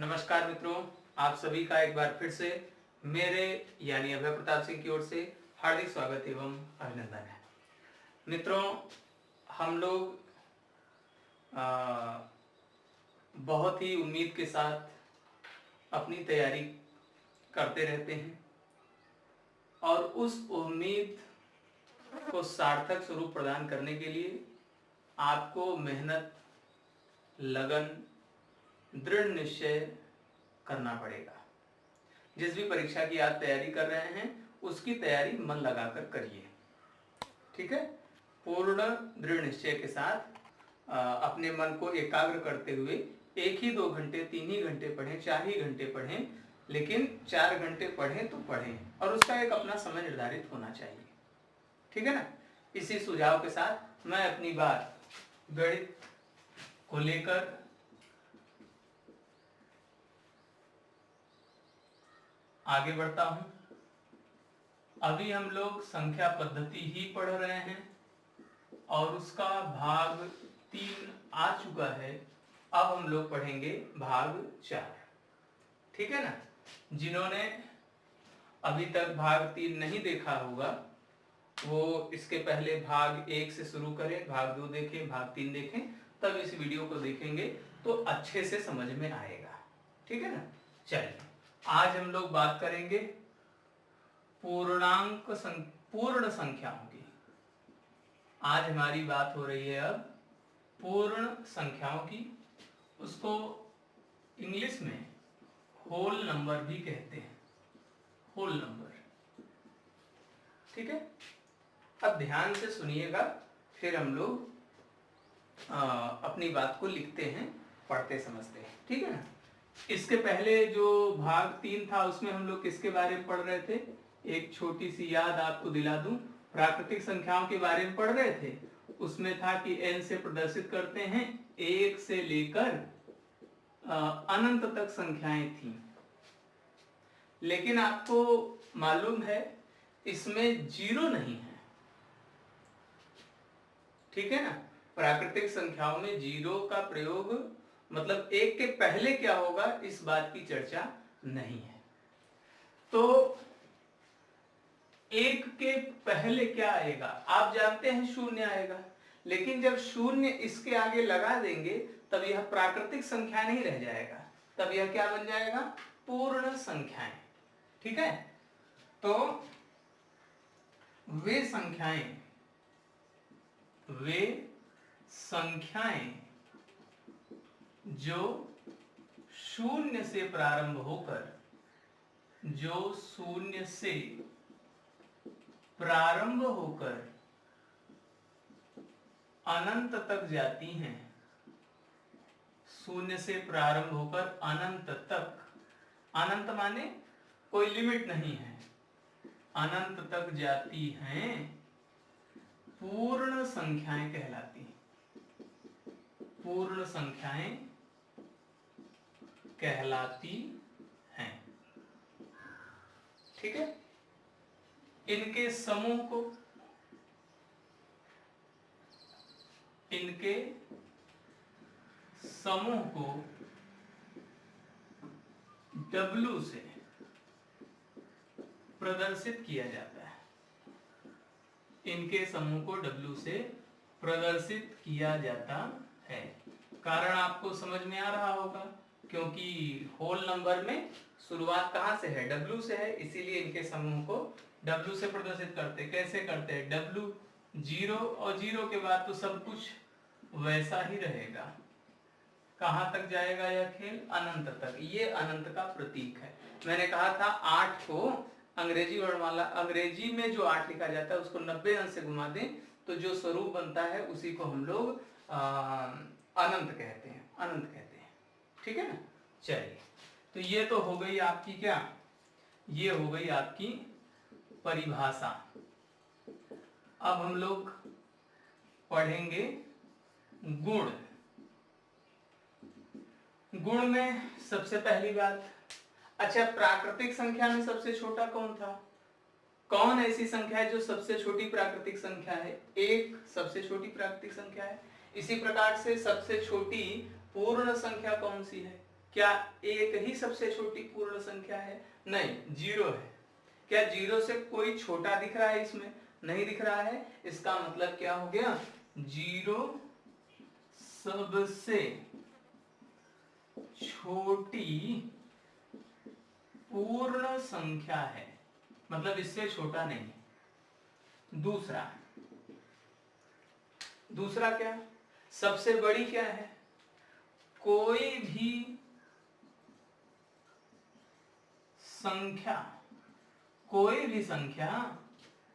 नमस्कार मित्रों, आप सभी का एक बार फिर से मेरे यानी अभय प्रताप सिंह की ओर से हार्दिक स्वागत एवं अभिनंदन है। मित्रों, हम लोग बहुत ही उम्मीद के साथ अपनी तैयारी करते रहते हैं और उस उम्मीद को सार्थक स्वरूप प्रदान करने के लिए आपको मेहनत, लगन, दृढ़ निश्चय करना पड़ेगा। जिस भी परीक्षा की आप तैयारी कर रहे हैं उसकी तैयारी मन लगाकर करिए, ठीक है। पूर्ण दृढ़ निश्चय के साथ अपने मन को एकाग्र करते हुए 1 ही 2 घंटे 3 ही घंटे पढ़ें, 4 ही घंटे पढ़ें, लेकिन 4 घंटे पढ़ें तो पढ़ें और उसका एक अपना समय निर्धारित होना चाहिए, ठीक है ना। इसी सुझाव के साथ मैं अपनी बात गणित को लेकर आगे बढ़ता हूं। अभी हम लोग संख्या पद्धति ही पढ़ रहे हैं और उसका भाग 3 आ चुका है। अब हम लोग पढ़ेंगे भाग 4, ठीक है ना। जिन्होंने अभी तक भाग 3 नहीं देखा होगा वो इसके पहले भाग 1 से शुरू करें, भाग 2 देखें, भाग 3 देखें, तब इस वीडियो को देखेंगे तो अच्छे से समझ में आएगा, ठीक है ना। चलिए, आज हम लोग बात करेंगे पूर्ण संख्याओं की। आज हमारी बात हो रही है अब पूर्ण संख्याओं की। उसको इंग्लिश में होल नंबर भी कहते हैं, होल नंबर, ठीक है। अब ध्यान से सुनिएगा, फिर हम लोग अपनी बात को लिखते हैं, पढ़ते समझते हैं, ठीक है ना। इसके पहले जो भाग 3 था उसमें हम लोग किसके बारे में पढ़ रहे थे, एक छोटी सी याद आपको दिला दूं। प्राकृतिक संख्याओं के बारे में पढ़ रहे थे। उसमें था कि n से प्रदर्शित करते हैं, 1 से लेकर अनंत तक संख्याएं थी। लेकिन आपको मालूम है इसमें 0 नहीं है, ठीक है ना। प्राकृतिक संख्याओं में 0 का प्रयोग मतलब 1 के पहले क्या होगा इस बात की चर्चा नहीं है। तो 1 के पहले क्या आएगा, आप जानते हैं 0 आएगा, लेकिन जब 0 इसके आगे लगा देंगे तब यह प्राकृतिक संख्या नहीं रह जाएगा, तब यह क्या बन जाएगा, पूर्ण संख्याएं, ठीक है। तो वे संख्याएं जो 0 से प्रारंभ होकर अनंत तक जाती हैं, 0 से प्रारंभ होकर अनंत तक, अनंत माने कोई लिमिट नहीं है, अनंत तक जाती हैं, पूर्ण संख्याएं कहलाती हैं, पूर्ण संख्याएं कहलाती हैं, ठीक है। इनके समूह को W से प्रदर्शित किया जाता है, इनके समूह को W से प्रदर्शित किया जाता है। कारण आपको समझ में आ रहा होगा, क्योंकि होल नंबर में शुरुआत कहां से है, W से है, इसीलिए इनके समूह को W से प्रदर्शित करते। कैसे करते हैं, W 0 और 0 के बाद तो सब कुछ वैसा ही रहेगा। कहां तक जाएगा यह खेल, अनंत तक। ये अनंत का प्रतीक है। मैंने कहा था 8 को अंग्रेजी वर्णमाला, अंग्रेजी में जो 8 लिखा जाता है उसको 90 अंश से घुमा दें तो जो स्वरूप बनता है उसी को हम लोग अनंत कहते हैं, अनंत कहते हैं, ठीक है ना। चलिए, तो ये तो हो गई आपकी क्या, ये हो गई आपकी परिभाषा। अब हम लोग पढ़ेंगे गुण। गुण में सबसे पहली बात, अच्छा, प्राकृतिक संख्या में सबसे छोटा कौन था, कौन ऐसी संख्या है जो सबसे छोटी प्राकृतिक संख्या है, 1 सबसे छोटी प्राकृतिक संख्या है। इसी प्रकार से सबसे छोटी पूर्ण संख्या कौन सी है, क्या एक ही सबसे छोटी पूर्ण संख्या है? नहीं, 0 है। क्या 0 से कोई छोटा दिख रहा है इसमें? नहीं दिख रहा है। इसका मतलब क्या हो गया? 0 सबसे छोटी पूर्ण संख्या है, मतलब इससे छोटा नहीं। दूसरा क्या? सबसे बड़ी क्या है? कोई भी संख्या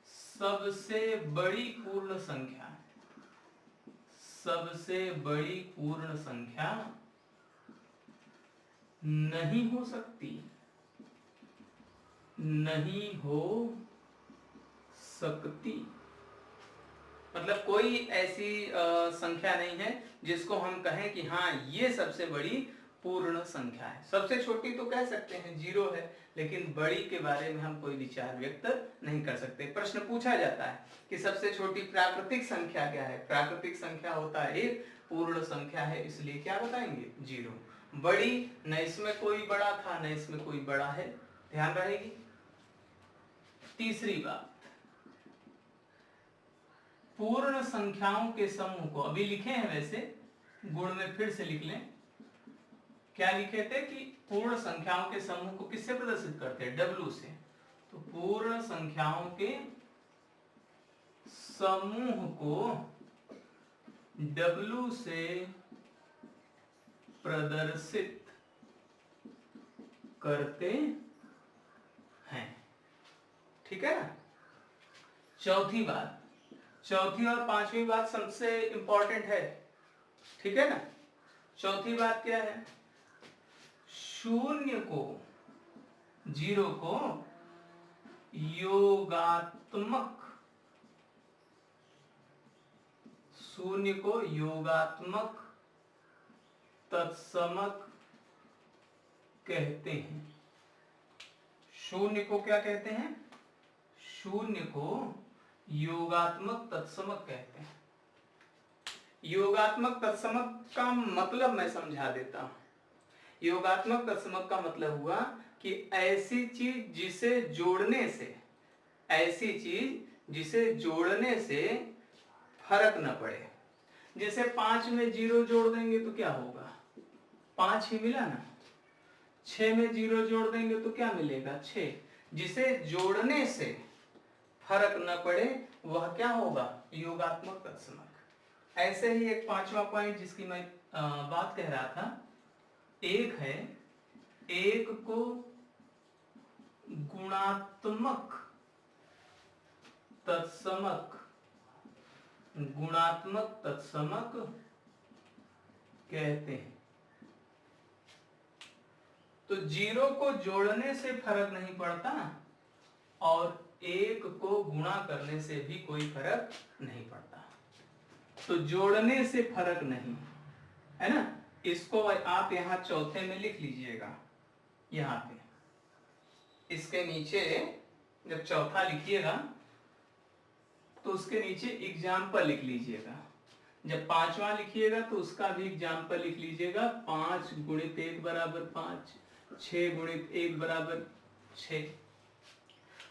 सबसे बड़ी पूर्ण संख्या, सबसे बड़ी पूर्ण संख्या नहीं हो सकती, नहीं हो सकती। मतलब कोई ऐसी संख्या नहीं है जिसको हम कहें कि हाँ ये सबसे बड़ी पूर्ण संख्या है। सबसे छोटी तो कह सकते हैं 0 है, लेकिन बड़ी के बारे में हम कोई विचार व्यक्त नहीं कर सकते। प्रश्न पूछा जाता है कि सबसे छोटी प्राकृतिक संख्या क्या है? प्राकृतिक संख्या होता है एक, पूर्ण संख्या है, इसलिए क्या बताएंगे? 0। बड़ी, न इसमें कोई बड़ा था न इसमें कोई बड़ा है, ध्यान रहेगी। तीसरी बात, पूर्ण संख्याओं के समूह को, अभी लिखे हैं वैसे, गुण में फिर से लिख लें। क्या लिखे थे कि पूर्ण संख्याओं के समूह को किससे प्रदर्शित करते हैं? W से। तो पूर्ण संख्याओं के समूह को W से प्रदर्शित करते हैं, ठीक है ना। चौथी और पांचवी बात सबसे इंपॉर्टेंट है, ठीक है ना। चौथी बात क्या है? 0 को योगात्मक, 0 को योगात्मक तत्समक कहते हैं। 0 को क्या कहते हैं? 0 को योगात्मक तत्समक कहते हैं। योगात्मक तत्समक का मतलब मैं समझा देता हूं। योगात्मक तत्समक का मतलब हुआ कि ऐसी चीज जिसे जोड़ने से फर्क न पड़े। जैसे 5 में 0 जोड़ देंगे तो क्या होगा? 5 ही मिला ना। 6 में 0 जोड़ देंगे तो क्या मिलेगा? 6। जिसे जोड़ने से फर्क न पड़े वह क्या होगा? योगात्मक तत्समक। ऐसे ही एक पांचवा पॉइंट जिसकी मैं बात कह रहा था, एक है, एक को गुणात्मक तत्समक कहते हैं। तो 0 को जोड़ने से फर्क नहीं पड़ता और 1 को गुणा करने से भी कोई फर्क नहीं पड़ता। तो जोड़ने से फर्क नहीं है ना। इसको आप यहाँ चौथे में लिख लीजिएगा, यहाँ पे इसके नीचे जब चौथा लिखिएगा तो उसके नीचे एग्जाम्पल लिख लीजिएगा। जब पांचवा लिखिएगा तो उसका भी एग्जाम्पल लिख लीजिएगा। 5 गुणित 1 बराबर 5, 6 गुणित 1 बराबर 6।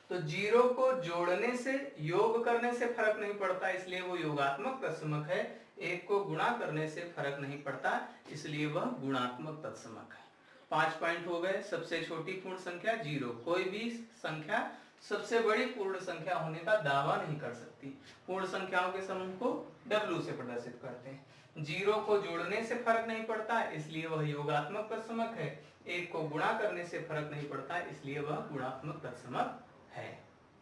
तो 0 को जोड़ने से, योग करने से फर्क नहीं पड़ता, इसलिए वो योगात्मक तत्समक है। 1 को गुणा करने से फर्क नहीं पड़ता, इसलिए वह गुणात्मक तत्समक है। 5 पॉइंट हो गए। सबसे छोटी पूर्ण संख्या 0। कोई भी संख्या सबसे बड़ी पूर्ण संख्या होने का दावा नहीं कर सकती। पूर्ण संख्याओं के समूह को W से प्रदर्शित करते हैं। 0 को जोड़ने से फर्क नहीं पड़ता, इसलिए वह योगात्मक तत्समक है। 1 को गुणा करने से फर्क नहीं पड़ता, इसलिए वह गुणात्मक तत्समक है,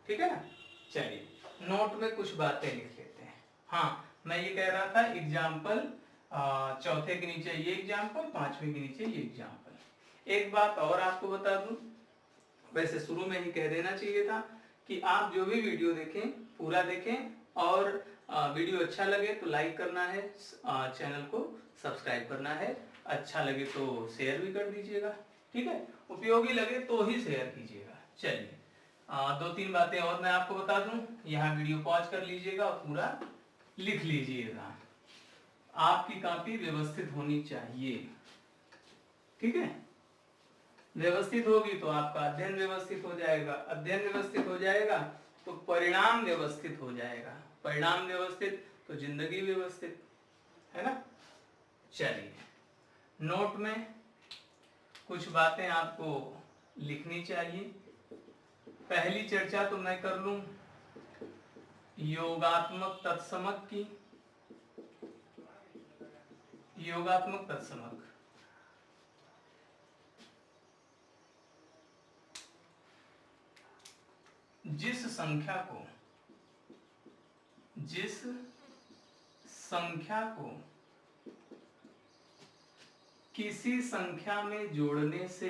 ठीक है ना। चलिए नोट में कुछ बातें लिख लेते हैं। हाँ, मैं ये कह रहा था एग्जाम्पल, चौथे के नीचे ये एग्जाम्पल, पांचवे के नीचे ये एग्जाम्पल। एक बात और आपको बता दूं, वैसे शुरू में ही कह देना चाहिए था कि आप जो भी वीडियो देखें पूरा देखें, और वीडियो अच्छा लगे तो लाइक करना है, चैनल को सब्सक्राइब करना है, अच्छा लगे तो शेयर भी कर दीजिएगा, ठीक है। उपयोगी लगे तो ही शेयर कीजिएगा। चलिए 2-3 बातें और मैं आपको बता दूं। यहाँ वीडियो पॉज कर लीजिएगा और पूरा लिख लीजिएगा। आपकी कॉपी व्यवस्थित होनी चाहिए, ठीक है, व्यवस्थित होगी तो आपका अध्ययन व्यवस्थित हो जाएगा, अध्ययन व्यवस्थित हो जाएगा तो परिणाम व्यवस्थित हो जाएगा, परिणाम व्यवस्थित तो जिंदगी व्यवस्थित, है ना। चलिए, नोट में कुछ बातें आपको लिखनी चाहिए। पहली चर्चा तो मैं कर लूं योगात्मक तत्समक की। योगात्मक तत्समक, जिस संख्या को किसी संख्या में जोड़ने से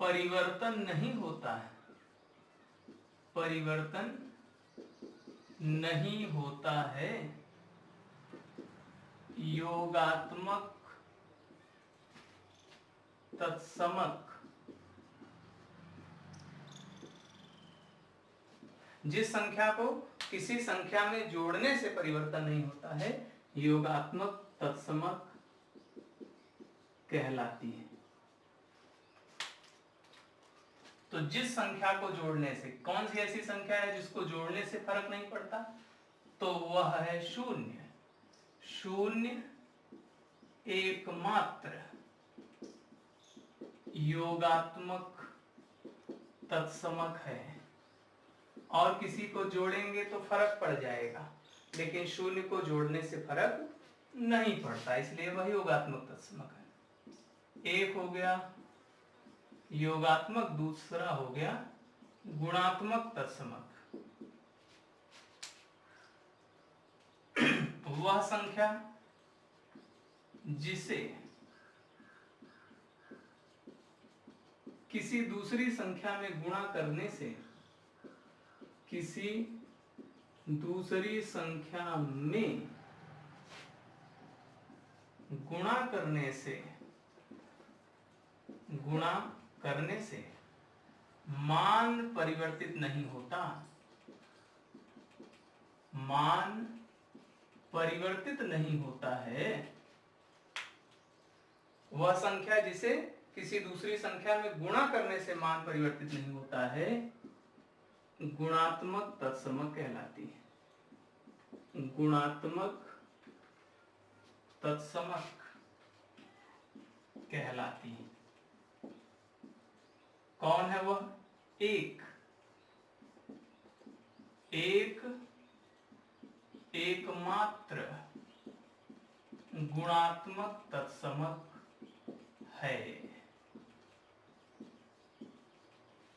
परिवर्तन नहीं होता है, परिवर्तन नहीं होता है, योगात्मक तत्समक। जिस संख्या को किसी संख्या में जोड़ने से परिवर्तन नहीं होता है, योगात्मक तत्समक कहलाती है। तो जिस संख्या को जोड़ने से, कौन सी ऐसी संख्या है जिसको जोड़ने से फर्क नहीं पड़ता, तो वह है शून्य। शून्य एकमात्र योगात्मक तत्समक है। और किसी को जोड़ेंगे तो फर्क पड़ जाएगा, लेकिन शून्य को जोड़ने से फर्क नहीं पड़ता, इसलिए वह योगात्मक तत्समक है। एक हो गया योगात्मक, दूसरा हो गया गुणात्मक तत्समक। वह संख्या जिसे किसी दूसरी संख्या में गुणा करने से, किसी दूसरी संख्या में गुणा करने से मान परिवर्तित नहीं होता, मान परिवर्तित नहीं होता है। वह संख्या जिसे किसी दूसरी संख्या में गुणा करने से मान परिवर्तित नहीं होता है, गुणात्मक तत्समक कहलाती है। गुणात्मक तत्समक कहलाती है। कौन है वह? एक एकमात्र गुणात्मक तत्समक है।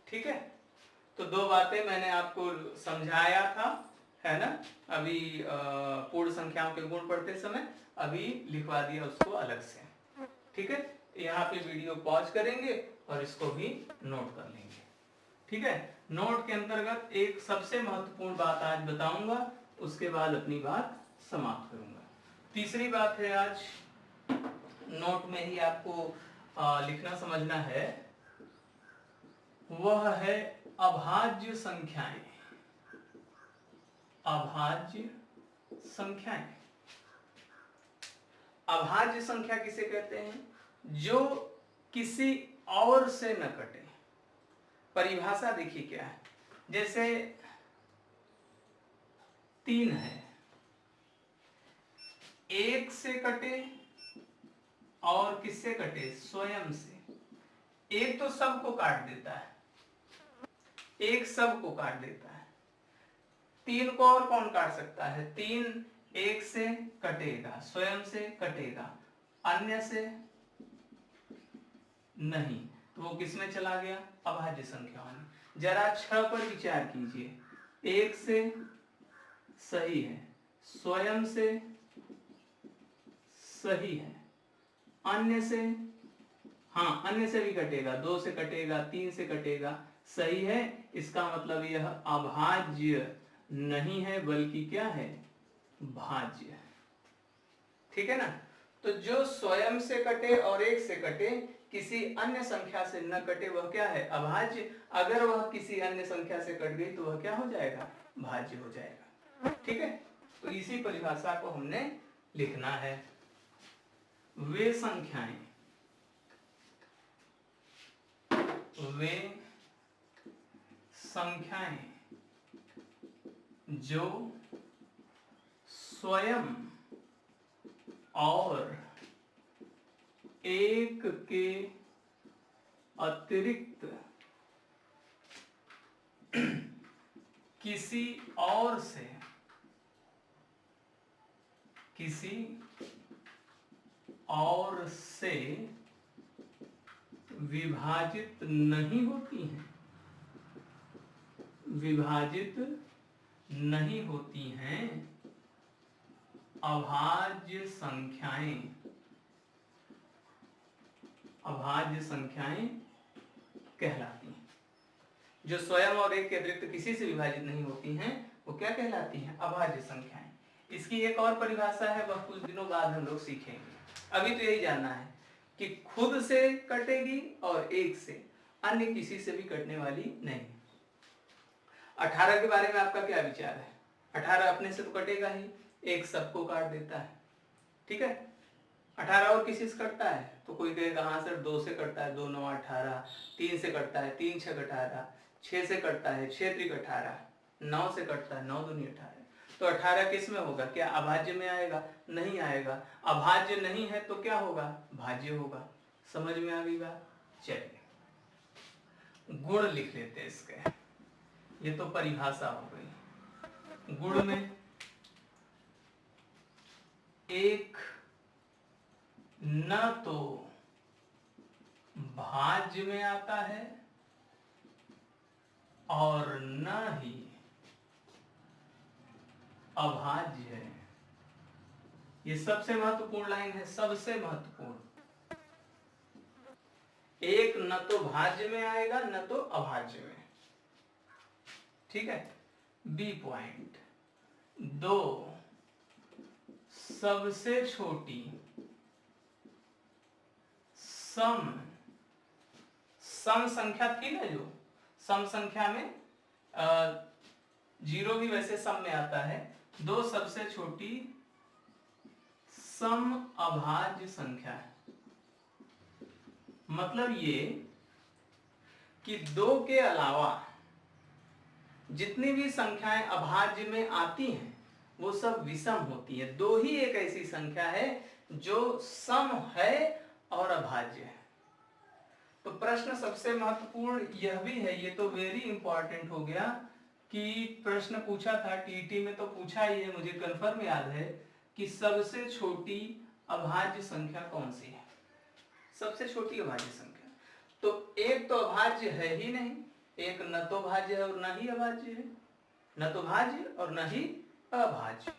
ठीक है, तो दो बातें मैंने आपको समझाया था, है ना। अभी पूर्ण संख्याओं के गुण पढ़ते समय अभी लिखवा दिया उसको अलग से। ठीक है, यहाँ पे वीडियो पॉज करेंगे और इसको भी नोट कर लेंगे। ठीक है, नोट के अंतर्गत एक सबसे महत्वपूर्ण बात आज बताऊंगा, उसके बाद अपनी बात समाप्त करूंगा। तीसरी बात है, आज नोट में ही आपको लिखना समझना है, वह है अभाज्य संख्याएं। अभाज्य संख्याएं, अभाज्य संख्या किसे कहते हैं? जो किसी और से न कटे। परिभाषा देखिए क्या है, जैसे 3 है, एक से कटे और किससे कटे? स्वयं से। एक तो सबको काट देता है, एक सबको काट देता है। 3 को और कौन काट सकता है? 3 एक से कटेगा, स्वयं से कटेगा, अन्य से नहीं, तो वो किस में चला गया? अभाज्य संख्या में। जरा 6 पर विचार कीजिए, एक से सही है, स्वयं से सही है, अन्य से, हाँ अन्य से भी कटेगा, 2 से कटेगा, 3 से कटेगा, सही है। इसका मतलब यह अभाज्य नहीं है, बल्कि क्या है? भाज्य है। ठीक है ना। तो जो स्वयं से कटे और एक से कटे, किसी अन्य संख्या से न कटे वह क्या है? अभाज्य। अगर वह किसी अन्य संख्या से कट गई तो वह क्या हो जाएगा? भाज्य हो जाएगा। ठीक है, तो इसी परिभाषा को हमने लिखना है। वे संख्याएं जो स्वयं और एक के अतिरिक्त किसी और से विभाजित नहीं होती हैं अभाज्य संख्याएं कहलाती हैं। जो स्वयं और एक के अतिरिक्त किसी से विभाजित नहीं होती हैं वो क्या कहलाती हैं? अभाज्य संख्याएं। इसकी एक और परिभाषा है, वह कुछ दिनों बाद हम लोग सीखेंगे। अभी तो यही जानना है कि खुद से कटेगी और एक से, अन्य किसी से भी कटने वाली नहीं। 18 के बारे में आपका क्या विचार है? 18 अपने से तो कटेगा ही, एक सबको काट देता है। ठीक है, 18 और किसी से कटता है तो कोई कहेगा हाँ सर 2 से कटता है, 2 9 18, 3 से कटता है, 3 6 18, 6 से कटता है, 6 3 18, 9 से कटता है, 9 2 18। तो 18 किस में होगा? क्या अभाज्य में आएगा? नहीं आएगा। अभाज्य नहीं है तो क्या होगा? भाज्य होगा। समझ में आ गई बात? चलिए गुण लिख लेते हैं इसके। ये तो परिभाषा हो गई। गुण में एक न तो भाज्य में आता है और न ही अभाज्य है। ये सबसे महत्वपूर्ण लाइन है, सबसे महत्वपूर्ण। एक न तो भाज्य में आएगा न तो अभाज्य में। ठीक है, बी पॉइंट। 2 सबसे छोटी सम संख्या थी ना, जो सम संख्या में 0 भी वैसे सम में आता है। 2 सबसे छोटी सम अभाज्य संख्या है। मतलब ये कि 2 के अलावा जितनी भी संख्याएं अभाज्य में आती हैं वो सब विषम होती है। 2 ही एक ऐसी संख्या है जो सम है और अभाज्य है। तो प्रश्न सबसे महत्वपूर्ण यह भी है, ये तो वेरी इंपॉर्टेंट हो गया कि प्रश्न पूछा था टीईटी में, तो पूछा ही है, मुझे कंफर्म याद है कि सबसे छोटी अभाज्य संख्या कौन सी है? सबसे छोटी अभाज्य संख्या तो एक तो अभाज्य है ही नहीं, एक न तो भाज्य है और न ही अभाज्य है, न तो भाज्य और न ही अभाज्य।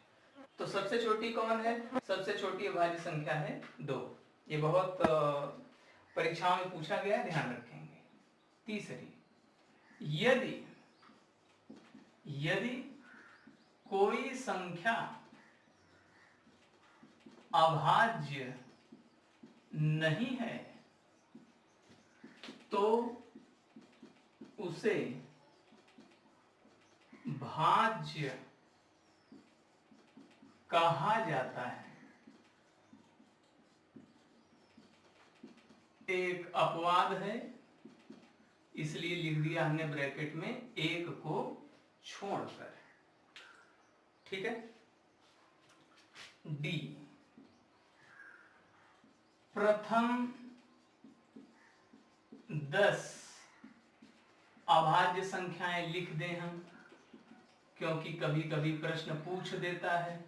तो सबसे छोटी कौन है? सबसे छोटी अभाज्य संख्या है 2। ये बहुत परीक्षाओं में पूछा गया है, ध्यान रखेंगे। तीसरी, यदि कोई संख्या अभाज्य नहीं है तो उसे भाज्य कहा जाता है। एक अपवाद है, इसलिए लिख दिया हमने ब्रैकेट में एक को छोड़कर। ठीक है, डी, प्रथम 10 अभाज्य संख्याएं लिख दें हम, क्योंकि कभी कभी प्रश्न पूछ देता है।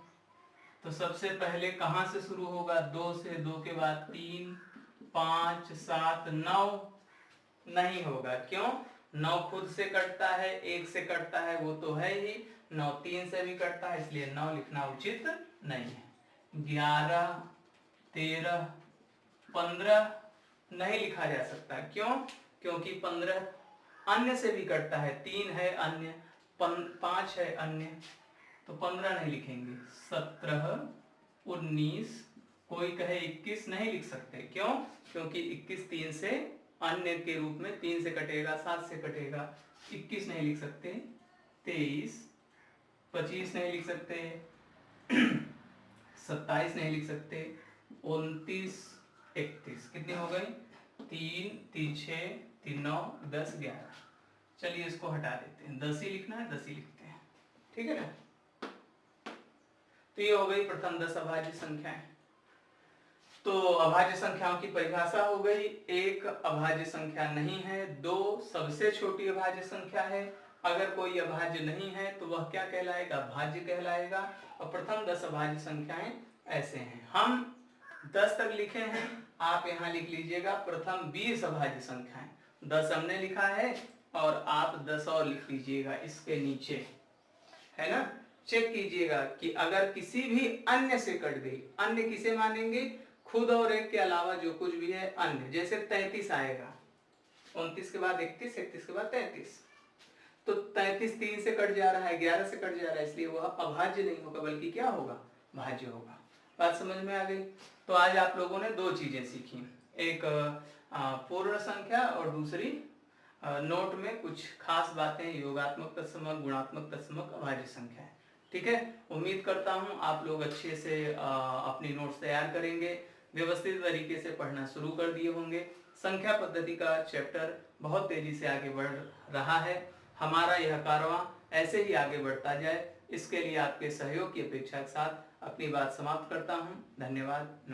तो सबसे पहले कहां से शुरू होगा? 2 से, 2 के बाद 3 5 7 9 नहीं होगा। क्यों? 9 खुद से कटता है, 1 से कटता है वो तो है ही, 9 3 से भी कटता है, इसलिए 9 लिखना उचित नहीं है। 11 13 15 नहीं लिखा जा सकता। क्यों? क्योंकि 15 अन्य से भी कटता है, 3 है अन्य, 5 है अन्य, तो 15 नहीं लिखेंगे। 17 19 कोई कहे 21 नहीं लिख सकते, क्यों? क्योंकि 21 3 से अन्य के रूप में 3 से कटेगा, 7 से कटेगा, 21 नहीं लिख सकते, 23, 25 नहीं लिख सकते, 27 नहीं लिख सकते, 29, 31, कितनी हो गई? 3 3 6 3 9 10 11। चलिए इसको हटा देते हैं, 10 ही लिखना है, 10 ही लिखते हैं, ठीक है ना। तो ये हो गई प्रथम 10 अभाज्य संख्याएं। तो अभाज्य संख्याओं की परिभाषा हो गई, एक अभाज्य संख्या नहीं है, दो सबसे छोटी अभाज्य संख्या है, अगर कोई अभाज्य नहीं है तो वह क्या कहलाएगा? भाज्य कहलाएगा। और प्रथम 10 अभाज्य संख्याएं ऐसे हैं, हम 10 तक लिखे हैं, आप यहाँ लिख लीजिएगा प्रथम 20 अभाज्य संख्याएं। 10 हमने लिखा है और आप 10 और लिख लीजिएगा इसके नीचे, है ना। चेक कीजिएगा कि अगर किसी भी अन्य से कट गई, अन्य किसे मानेंगे? खुद और एक के अलावा जो कुछ भी है अन्य, जैसे 33 आएगा, 29 के बाद 31, 31 के बाद 33, तो 33 3 से कट जा रहा है, 11 से कट जा रहा है, इसलिए वह अभाज्य नहीं होगा बल्कि क्या होगा? भाज्य होगा। बात समझ में आ गई? तो आज आप लोगों ने दो चीजें सीखी, एक पूर्ण संख्या और दूसरी नोट में कुछ खास बातें, योगात्मक तत्समक, गुणात्मक तत्समक, अभाज्य संख्या है, ठीक है। उम्मीद करता हूं आप लोग अच्छे से अपनी नोट्स तैयार करेंगे, व्यवस्थित तरीके से पढ़ना शुरू कर दिए होंगे। संख्या पद्धति का चैप्टर बहुत तेजी से आगे बढ़ रहा है, हमारा यह कारवां ऐसे ही आगे बढ़ता जाए, इसके लिए आपके सहयोग की अपेक्षा के साथ अपनी बात समाप्त करता हूं। धन्यवाद। नमस्कार।